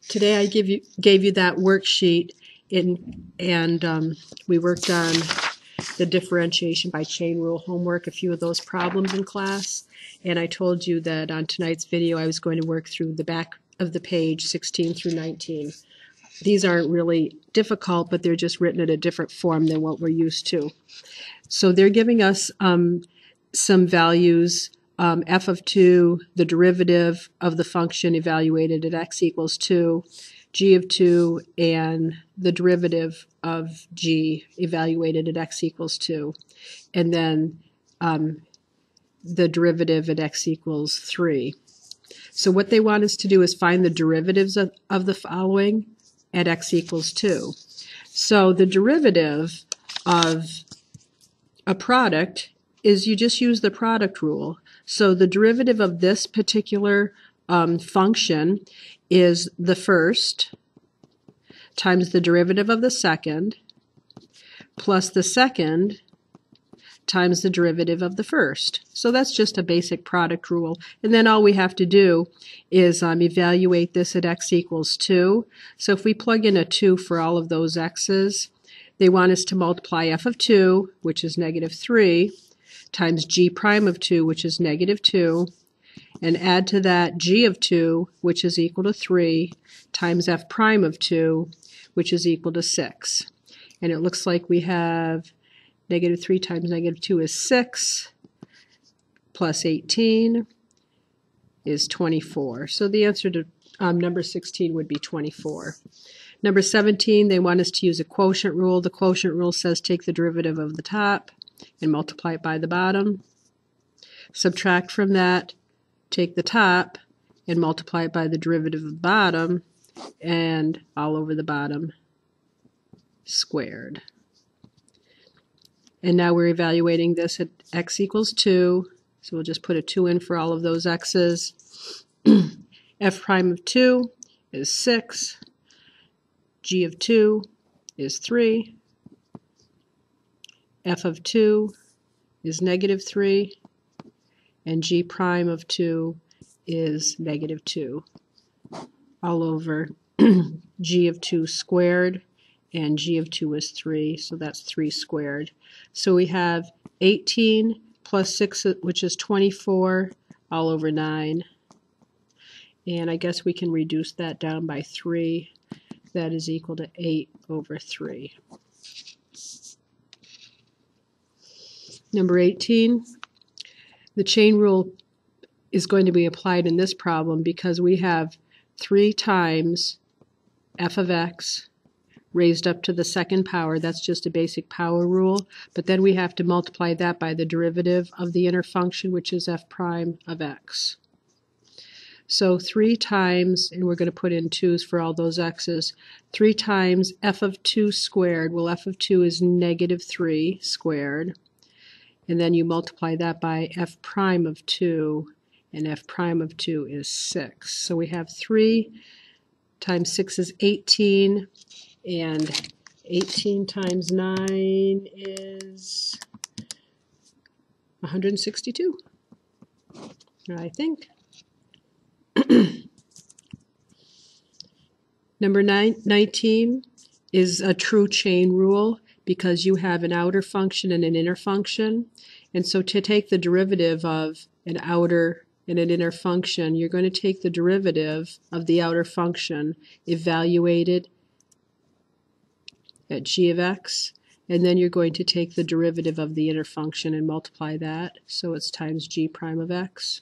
Today I gave you that worksheet and we worked on the differentiation by chain rule homework, a few of those problems in class. And I told you that on tonight's video I was going to work through the back of the page 16 through 19. These aren't really difficult, but they're just written in a different form than what we're used to. So they're giving us some values, f of 2, the derivative of the function evaluated at x equals 2, g of 2, and the derivative of g evaluated at x equals 2, and then the derivative at x equals 3. So what they want us to do is find the derivatives of the following at x equals 2. So the derivative of a product is you just use the product rule. So the derivative of this particular function is the first times the derivative of the second plus the second times the derivative of the first. So that's just a basic product rule. And then all we have to do is evaluate this at x equals 2. So if we plug in a 2 for all of those x's, they want us to multiply f of 2, which is negative 3, times g prime of 2, which is negative 2, and add to that g of 2, which is equal to 3, times f prime of 2, which is equal to 6. And it looks like we have negative 3 times negative 2 is 6, plus 18 is 24. So the answer to number 16 would be 24. Number 17, they want us to use a quotient rule. The quotient rule says take the derivative of the top and multiply it by the bottom. Subtract from that, take the top and multiply it by the derivative of the bottom, and all over the bottom squared. And now we're evaluating this at x equals 2, so we'll just put a 2 in for all of those x's. F prime of 2 is 6, g of 2 is 3, f of 2 is negative 3, and g prime of 2 is negative 2, all over g of 2 squared, and g of 2 is 3, so that's 3 squared. So we have 18 plus 6, which is 24, all over 9. And I guess we can reduce that down by 3. That is equal to 8 over 3. Number 18, the chain rule is going to be applied in this problem because we have 3 times f of x raised up to the second power. That's just a basic power rule. But then we have to multiply that by the derivative of the inner function, which is f prime of x. So 3 times, and we're going to put in 2's for all those x's, 3 times f of 2 squared. Well, f of 2 is negative 3 squared. And then you multiply that by f prime of 2, and f prime of 2 is 6. So we have 3 times 6 is 18, and 18 times 9 is 162, I think. Number 19 is a true chain rule because you have an outer function and an inner function. And so to take the derivative of an outer and an inner function, you're going to take the derivative of the outer function evaluated at g of x, and then you're going to take the derivative of the inner function and multiply that. So it's times g prime of x.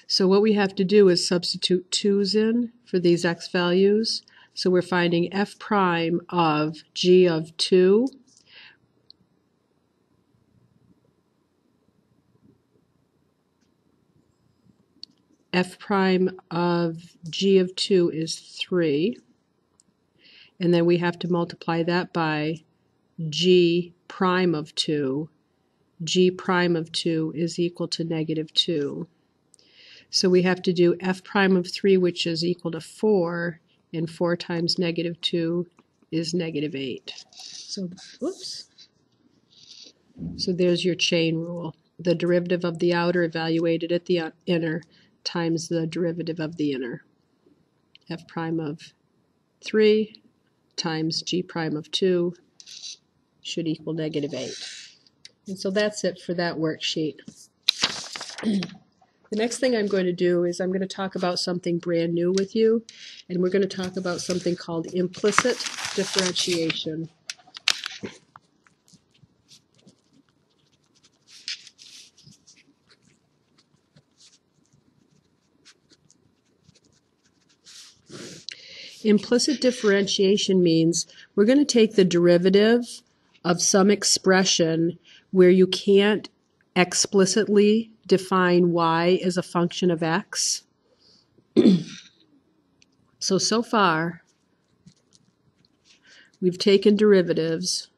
So what we have to do is substitute 2's in for these x values. So we're finding f prime of g of 2 f prime of g of 2 is 3. And then we have to multiply that by g prime of 2. G prime of 2 is equal to negative 2. So we have to do f prime of 3, which is equal to 4, and 4 times negative 2 is negative 8. So, whoops. So there's your chain rule. The derivative of the outer evaluated at the inner times the derivative of the inner. f prime of 3 times g prime of 2 should equal -8. And so that's it for that worksheet. The next thing I'm going to do is I'm going to talk about something brand new with you, and we're going to talk about something called implicit differentiation. Implicit differentiation means we're going to take the derivative of some expression where you can't explicitly define y as a function of x. So far, we've taken derivatives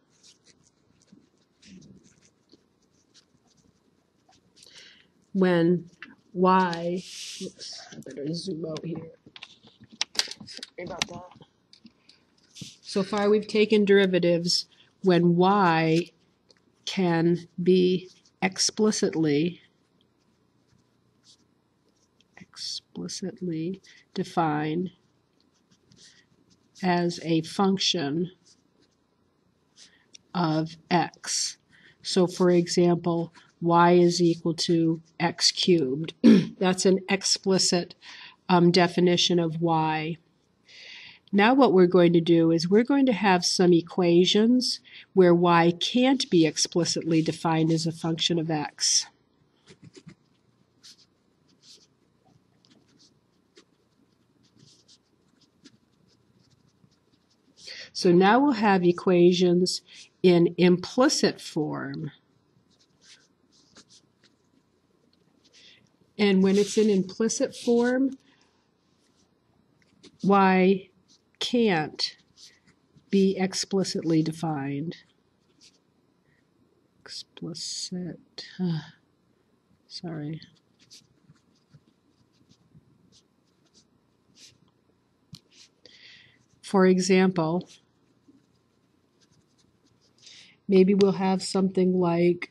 when y, oops, I better zoom out here. Sorry about that. So far, we've taken derivatives when y can be explicitly defined as a function of x. So for example, y is equal to x cubed. That's an explicit definition of y. Now what we're going to do is we're going to have some equations where y can't be explicitly defined as a function of x. So now we'll have equations in implicit form. And when it's in implicit form, y can't be explicitly defined. Explicit, sorry. For example, maybe we'll have something like,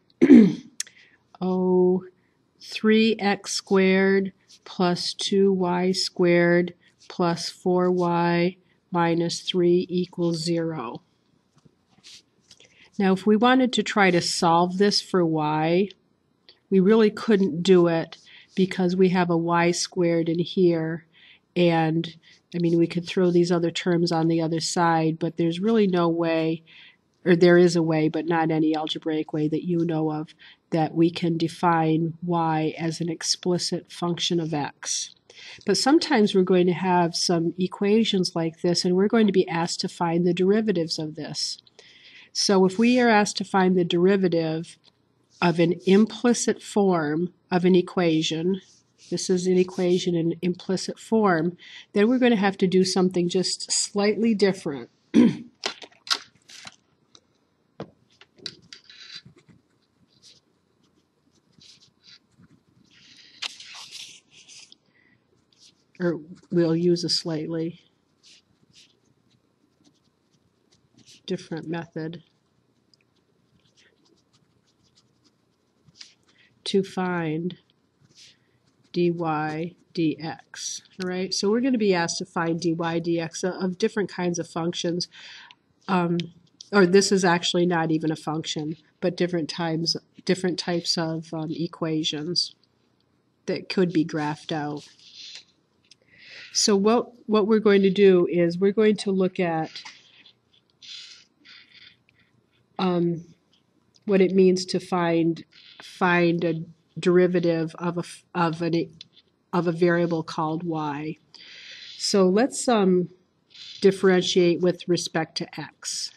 3x squared plus 2y squared plus 4y minus 3 equals 0. Now, if we wanted to try to solve this for y, we really couldn't do it because we have a y squared in here, and I mean, we could throw these other terms on the other side, but there's really no way, or there is a way, but not any algebraic way that you know of, that we can define y as an explicit function of x. But sometimes we're going to have some equations like this, and we're going to be asked to find the derivatives of this. So if we are asked to find the derivative of an implicit form of an equation, this is an equation in implicit form, then we're going to have to do something just slightly different. Or we'll use a slightly different method to find dy dx. All right, so we're going to be asked to find dy dx of different kinds of functions, or this is actually not even a function, but different types of equations that could be graphed out. So what we're going to do is we're going to look at what it means to find a derivative of a variable called y. So let's differentiate with respect to x.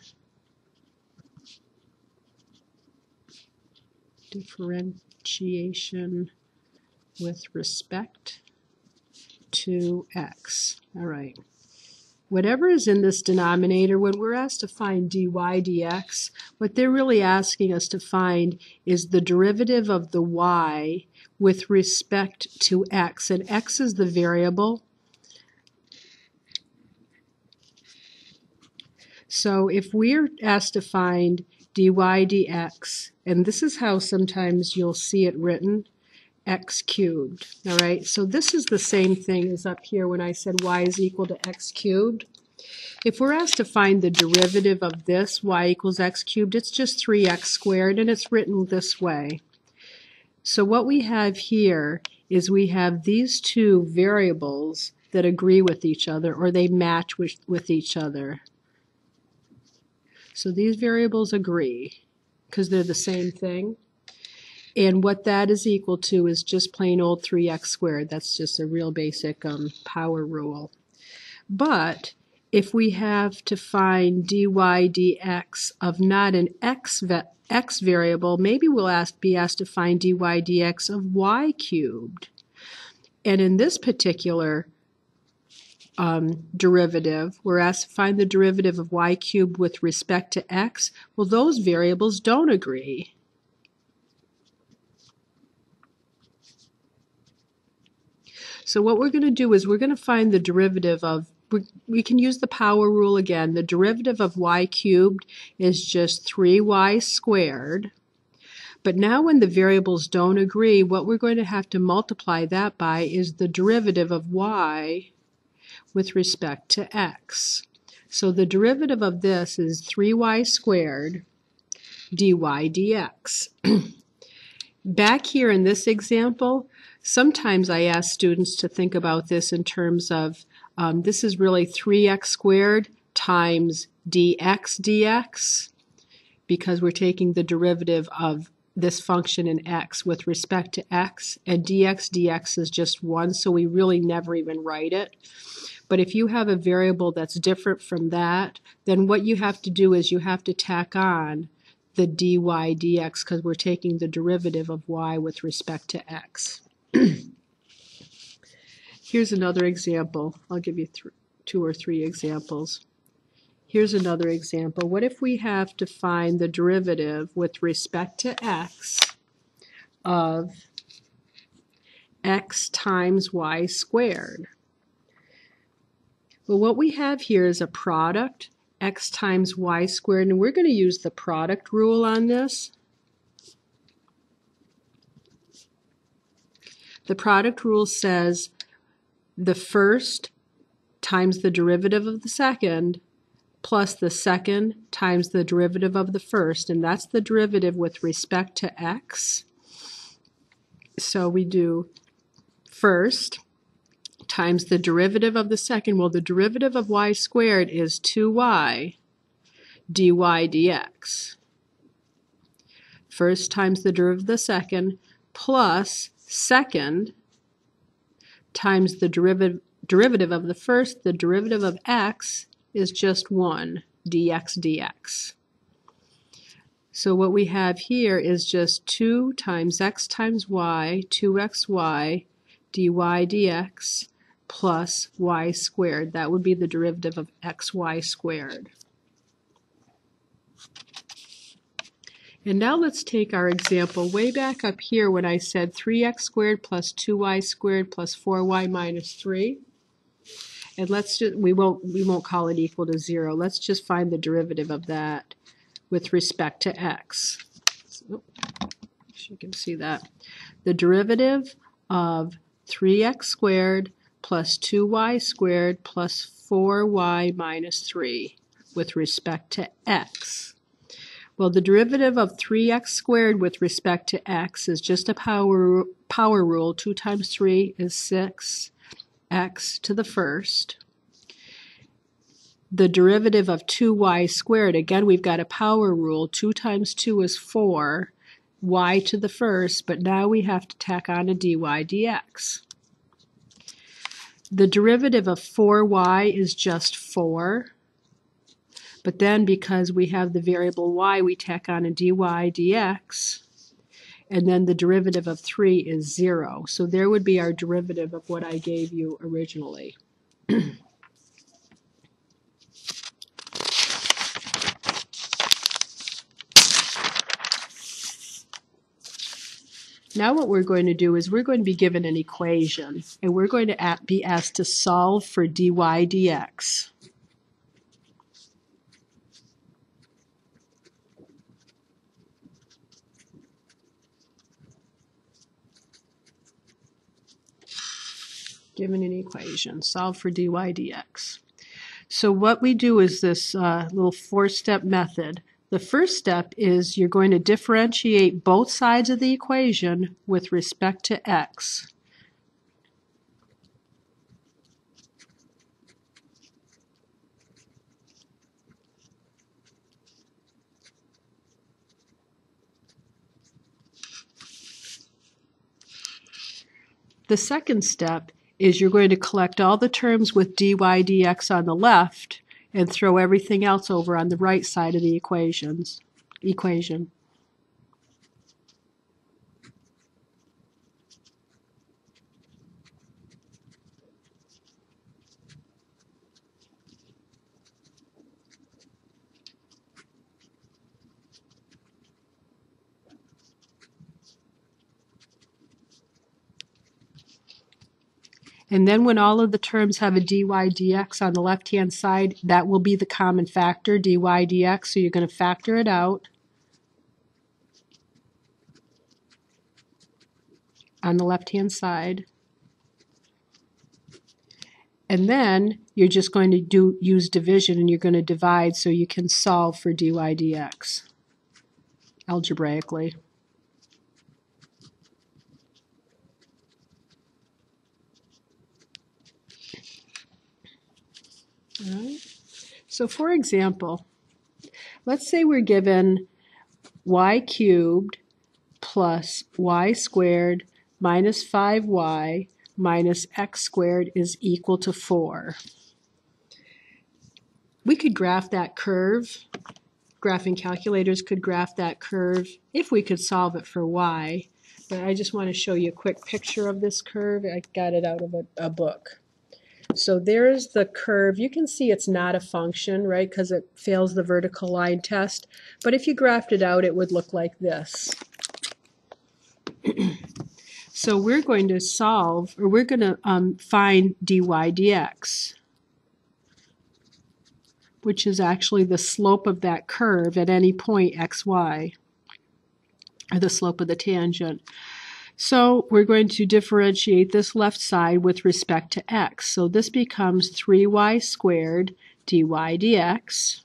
Differentiation with respect to x. All right. Whatever is in this denominator, when we're asked to find dy dx, what they're really asking us to find is the derivative of the y with respect to x, and x is the variable. So if we're asked to find dy dx, and this is how sometimes you'll see it written, x cubed. All right, so this is the same thing as up here when I said y is equal to x cubed. If we're asked to find the derivative of this, y equals x cubed, it's just 3x squared, and it's written this way. So what we have here is we have these two variables that agree with each other, or they match with each other. So these variables agree because they're the same thing. And what that is equal to is just plain old 3x squared. That's just a real basic power rule. But if we have to find dy dx of not an x variable, maybe we'll be asked to find dy dx of y cubed. And in this particular derivative, we're asked to find the derivative of y cubed with respect to x. Well, those variables don't agree. So what we're going to do is we're going to find the derivative of, we can use the power rule again. The derivative of y cubed is just 3y squared. But now when the variables don't agree, what we're going to have to multiply that by is the derivative of y with respect to x. So the derivative of this is 3y squared dy dx. Back here in this example, sometimes I ask students to think about this in terms of this is really 3x squared times dx dx, because we're taking the derivative of this function in x with respect to x, and dx dx is just 1, so we really never even write it. But if you have a variable that's different from that, then what you have to do is you have to tack on the dy dx because we're taking the derivative of y with respect to x. Here's another example. I'll give you 2 or 3 examples. Here's another example. What if we have to find the derivative with respect to x of x times y squared? Well, what we have here is a product, x times y squared, and we're going to use the product rule on this. The product rule says the first times the derivative of the second plus the second times the derivative of the first, and that's the derivative with respect to x. So we do first times the derivative of the second. Well, the derivative of y squared is 2y dy dx. First times the derivative of the second plus second times the derivative of the first. The derivative of x is just 1 dx dx. So what we have here is just 2 times x times y, 2xy dy dx plus y squared. That would be the derivative of xy squared. And now let's take our example way back up here when I said 3x squared plus 2y squared plus 4y minus 3. And let's just, we won't call it equal to 0. Let's just find the derivative of that with respect to x. So, you can see that. The derivative of 3x squared plus 2y squared plus 4y minus 3 with respect to x. Well, the derivative of 3x squared with respect to x is just a power rule. 2 times 3 is 6, x to the first. The derivative of 2y squared, again, we've got a power rule. 2 times 2 is 4, y to the first, but now we have to tack on a dy dx. The derivative of 4y is just 4. But then because we have the variable y, we tack on a dy dx, and then the derivative of 3 is 0. So there would be our derivative of what I gave you originally. Now what we're going to do is we're going to be given an equation, and we're going to be asked to solve for dy dx. given an equation, solve for dy dx. So what we do is this little four-step method. The first step is you're going to differentiate both sides of the equation with respect to x. The second step is you're going to collect all the terms with dy dx on the left and throw everything else over on the right side of the equation. And then when all of the terms have a dy dx on the left-hand side, that will be the common factor, dy dx, so you're going to factor it out on the left-hand side. And then you're just going to use division, and you're going to divide so you can solve for dy dx algebraically. All right. So for example, let's say we're given y cubed plus y squared minus 5y minus x squared is equal to 4. We could graph that curve. Graphing calculators could graph that curve if we could solve it for y. But I just want to show you a quick picture of this curve. I got it out of a book. So there's the curve. You can see it's not a function, right, because it fails the vertical line test. But if you graphed it out, it would look like this. So we're going to solve, or we're going to find dy dx, which is actually the slope of that curve at any point xy, or the slope of the tangent. So we're going to differentiate this left side with respect to x. So this becomes 3y squared dy dx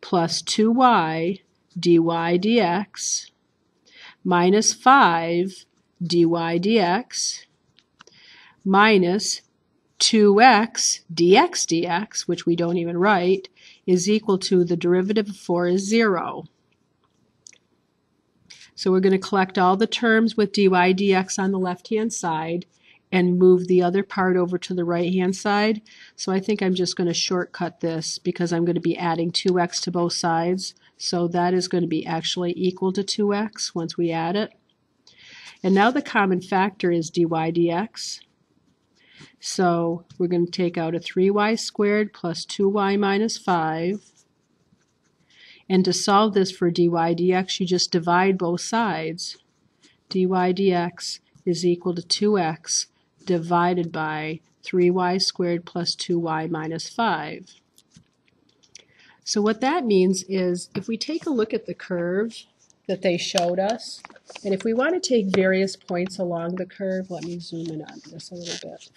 plus 2y dy dx minus 5 dy dx minus 2x dx dx, which we don't even write, is equal to the derivative of 4 is 0. So we're going to collect all the terms with dy dx on the left-hand side and move the other part over to the right-hand side. So I think I'm just going to shortcut this because I'm going to be adding 2x to both sides. So that is going to be actually equal to 2x once we add it. And now the common factor is dy dx. So we're going to take out a 3y squared plus 2y minus 5. And to solve this for dy dx, you just divide both sides. Dy dx is equal to 2x divided by 3y squared plus 2y minus 5. So what that means is if we take a look at the curve that they showed us, and if we want to take various points along the curve, let me zoom in on this a little bit.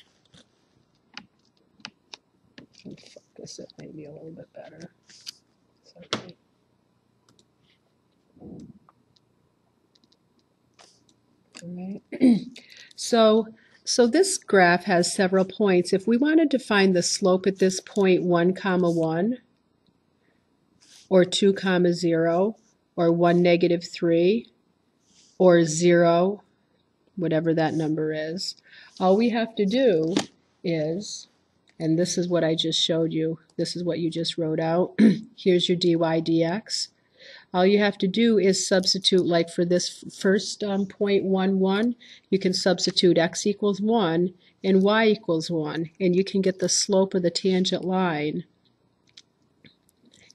And focus it maybe a little bit better. Sorry. All right. So this graph has several points. If we wanted to find the slope at this point 1, 1, or 2, 0, or 1, -3, or 0, whatever that number is, all we have to do is, and this is what I just showed you, this is what you just wrote out, here's your dy dx. All you have to do is substitute, like for this first point 1, 1, you can substitute x equals 1 and y equals 1, and you can get the slope of the tangent line.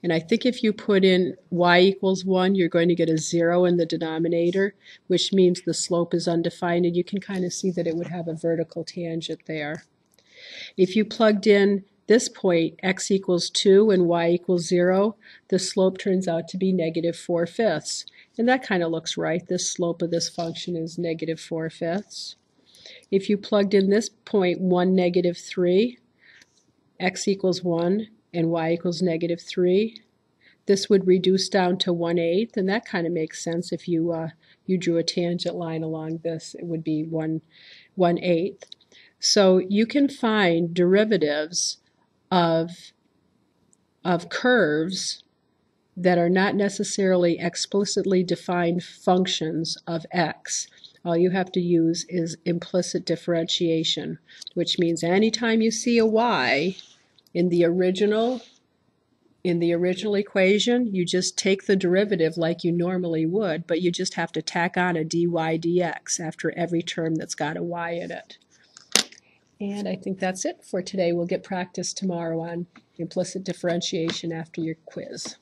And I think if you put in y equals 1, you're going to get a 0 in the denominator, which means the slope is undefined, and you can kind of see that it would have a vertical tangent there. If you plugged in this point, x equals 2 and y equals 0, the slope turns out to be -4/5. And that kind of looks right. This slope of this function is -4/5. if you plugged in this point 1, negative 3, x equals 1 and y equals negative 3, this would reduce down to 1/8, and that kind of makes sense. If you drew a tangent line along this, it would be 1/8. So you can find derivatives of curves that are not necessarily explicitly defined functions of x. All you have to use is implicit differentiation, which means anytime you see a y in the original equation, you just take the derivative like you normally would, but you just have to tack on a dy dx after every term that's got a y in it. And I think that's it for today. We'll get practice tomorrow on implicit differentiation after your quiz.